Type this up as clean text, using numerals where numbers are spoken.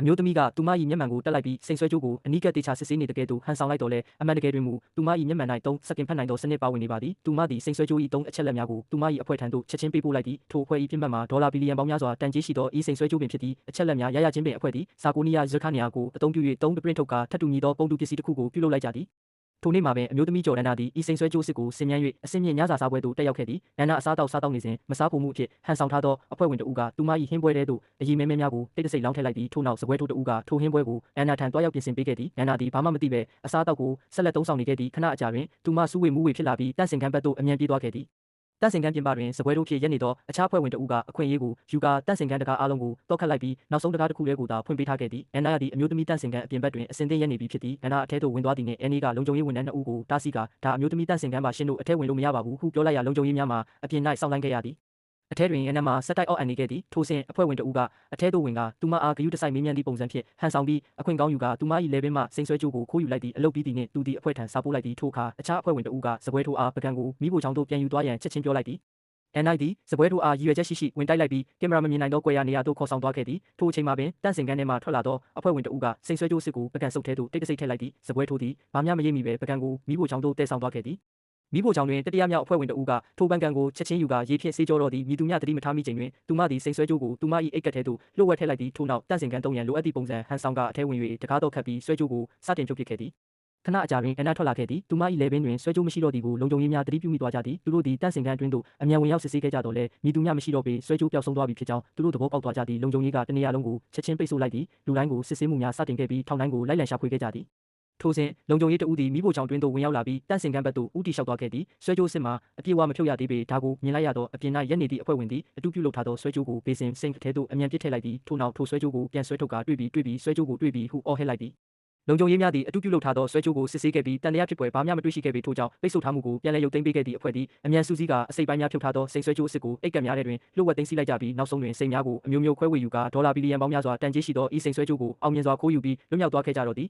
မျိုးသမီးကသူမ၏မျက်မှန်ကိုတက်လိုက်ပြီးစိန်ဆွဲကြိုးကိုအနီးကပ်တေချာစစ်ဆေးနေတကယ်သို့ဟန်ဆောင်လိုက်တော့လဲအမှန်တကယ်တွင်မူသူမ၏မျက်မှန်၌3စက္ကန့်ဖတ်နိုင်သောစနစ်ပါဝင်နေပါသည်သူမသည်စိန်ဆွဲကြိုး၏3အချက်လက်များကိုသူမ၏အဖွဲ့ထံသို့ချက်ချင်းပေးပို့လိုက်သည်ထိုအဖွဲ့၏ပြစ်မှတ်မှာဒေါ်လာဘီလီယံပေါင်းများစွာတန်ကြေးရှိသောဤစိန်ဆွဲကြိုးပင်ဖြစ်သည်အချက်လက်များရရချင်းပင်အဖွဲ့သည်ဇာကိုနီးယားဇခနီယာကိုအသုံးပြု၍3 print ထုတ်ကာထပ်တူညီသောပုံတူပစ္စည်းတစ်ခုကိုပြုလုပ်လိုက်ကြသည်ထိုနေ့မှာပင်အမျိုးသမီးကျော်ဒန္နာသည်ဤစိန်ဆွဲကြိုးစစ်ကိုဆင်မြန်း၍အစင်းမြင့်ညစာစားပွဲသို့တက်ရောက်ခဲ့သည်ဒန္နာအစားတောက်နေစဉ်မစားဖို့မှုအဖြစ်ဟန်ဆောင်ထားသောအဖွဲ့ဝင်တဦးကသူမ၏ဟင်းပွဲထဲသို့အရီမဲမဲများကိုတိတ်တဆိတ်လောင်းထည့်လိုက်သည်ထို့နောက်စပွဲထိုးတဦးကထိုဟင်းပွဲကိုဒန္နာထံတွားရောက်ပြင်ဆင်ပေးခဲ့သည်ဒန္နာသည်ဘာမှမသိပဲအစားတောက်ကိုဆက်လက်သုံးဆောင်နေခဲ့သည်ခဏအကြာတွင်သူမစူးဝေမူးဝေဖြစ်လာပြီးတန့်စင်ခန်းဘက်သို့အမြန်ပြေးသွားခဲ့သည်တန့်စင်ခန်းပြင်ပတွင်စပွဲထိုးဖြစ်ရက်နေသောအခြားဖွဲ့ဝင်တဦးကအခွင့်အရေးကိုယူကာတန့်စင်ခန်းတကားအားလုံးကိုတောက်ခတ်လိုက်ပြီးနောက်ဆုံးတကားတစ်ခုတည်းကိုသာဖွင့်ပေးထားခဲ့သည်ဒန္နာသည်အမျိုးသမီးတန့်စင်ခန်းအပြင်ဘက်တွင်အစင်သင်းရက်နေပြီဖြစ်သည်ဒန္နာအထဲသို့ဝင်သွားသည်နှင့်အဲနီကလုံခြုံရေးဝန်ထမ်း2ဦးကိုတားဆီးကာဒါအမျိုးသမီးတန့်စင်ခန်းမှာရှင်းတို့အထဲဝင်လို့မရပါဘူးဟုပြောလိုက်ရလုံခြုံရေးများမှာအပြင်၌စောင့်လိုက်ခဲ့ရသည်အထဲတွင်ရနံမှာဆက်တိုက်အောက်အန်နေခဲ့သည်ထိုစဉ်အဖွဲ့ဝင်တဦးကအထဲသို့ဝင်ကသူမအားဂယုတစိုက်မေးမြန်းသည့်ပုံစံဖြင့်ဟန်ဆောင်ပြီးအခွင့်ကောင်းယူကာသူမ၏လေပင်မှစိန်ဆွဲကြိုးကိုခိုးယူလိုက်သည်အလုပ်ပြီးသည်နှင့်သူသည်အဖွဲ့ထံစာပို့လိုက်သည်ထိုအခါအခြားအဖွဲ့ဝင်တဦးကစပွဲထိုးအားပကံကိုမိဖို့ချောင်းသို့ပြန်ယူသွားရန်ချက်ချင်းပြောလိုက်သည်NI သည်စပွဲထိုးအားရည်ရွယ်ချက်ရှိဝင်တိုက်လိုက်ပြီးကင်မရာမမြင်နိုင်သောကွယ်ရာနေရာသို့ခေါ်ဆောင်သွားခဲ့သည်ထိုအချိန်မှာပင်တန့်စင်ခန်းထဲမှထွက်လာသောအဖွဲ့ဝင်တဦးကစိန်ဆွဲကြိုးစစ်ကိုပကံစုပ်ထဲသို့တိတ်တဆိတ်ထည့်လိုက်သည်စပွဲထိုးသည်ဘာမှမရိပ်မိပဲပကံကိုမိဖို့ချောင်းသို့တည်ဆောင်သွားခဲ့သည်မိဖို့ချောင်းတွင်တတိယမြောက်အဖွဲ့ဝင်တဦးကထိုပကံကိုချက်ချင်းယူကာရေဖြင့်ဆေးကြောတော့သည်မိသူမြတတိမထားမိချိန်တွင်သူမသည်စိန်ဆွဲကြိုးကိုသူမ၏အိတ်ကက်ထဲသို့လှုပ်ဝက်ထည့်လိုက်သည်ထို့နောက်တန့်စင်ခန်း3ရန်လိုအပ်သည့်ပုံစံဟန်ဆောင်ကအထဲဝင်၍တကားတော့ခတ်ပြီးဆွဲကြိုးကိုစတင်ဖြုတ်ပစ်ခဲ့သည်ခဏအကြာတွင်ဒန္နာထွက်လာခဲ့သည်သူမ၏လေပင်တွင်ဆွဲကြိုးမရှိတော့သည်ကိုလုံခြုံရေးများသတိပြုမိသွားကြသည်သူတို့သည်တန့်စင်ခန်းအတွင်းသို့အမြန်ဝင်ရောက်စစ်ဆေးခဲ့ကြတော့လဲမိသူမြမရှိတော့ပေဆွဲကြိုးပျောက်ဆုံးသွားပြီဖြစ်ကြောင်းသူတို့သဘောပေါက်သွားကြသည်လုံခြုံရေးကတနေရာလုံးကိုချက်ချင်းပိတ်ဆို့လိုက်သည်လူတိုင်းကိုစစ်ဆေးမှုများစတင်ခဲ့ပြီးထောင်တိုင်းကိုလိုက်လံရှာဖွေခဲ့ကြသည်ထိုစဉ်လုံခြုံရေးတဦးသည်မိဖို့ချောင်းတွင်သို့ဝင်ရောက်လာပြီးတန့်စင်ခန်းဘက်သို့ဦးတည်လျှောက်သွားခဲ့သည်ဆွဲကြိုးစစ်မှာအပြည့်အဝမဖြုတ်ရသေးပေဒါကိုမြင်လိုက်ရသောအပြင်၌ရက်နေသည့်အဖွဲ့ဝင်သည်အတူပြုလုပ်ထားသောဆွဲကြိုးကိုဘေးစင်စိန့်ထဲသို့အမြန်ပစ်ထည့်လိုက်သည်ထို့နောက်ထိုဆွဲကြိုးကိုပြန်ဆွဲထုတ်ကာတွေ့ပြီးဆွဲကြိုးကိုတွေ့ပြီးဟုအော်ဟစ်လိုက်သည်လုံခြုံရေးများသည်အတူပြုလုပ်ထားသောဆွဲကြိုးကိုစစ်ဆေးခဲ့ပြီးတန်တရားဖြစ်ပွဲဘာမှမတွေ့ရှိခဲ့ပေထို့ကြောင့်ပိတ်ဆို့ထားမှုကိုပြန်လည်ရုပ်သိမ်းပေးခဲ့သည့်အဖွဲ့သည်အမြန်စုစည်းကာအစိပ်ပိုင်းများဖြုတ်ထားသောစိန်ဆွဲကြိုးအစ်စ်ကိုအိတ်ကပ်များထဲတွင်လှုပ်ဝက်သိမ်းဆည်းလိုက်ကြပြီးနောက်ဆုံးတွင်စိန်များကိုအမျိုးမျိုးခွဲဝေယူကာဒေါ်လာဘီလီယံပေါင်းများစွာတန်ကြေးရှိသောဤစိန်ဆွဲကြိုးကိုအောင်မြင်စွာခိုးယူပြီးလွတ်မြောက်သွားခဲ့ကြတော့သည်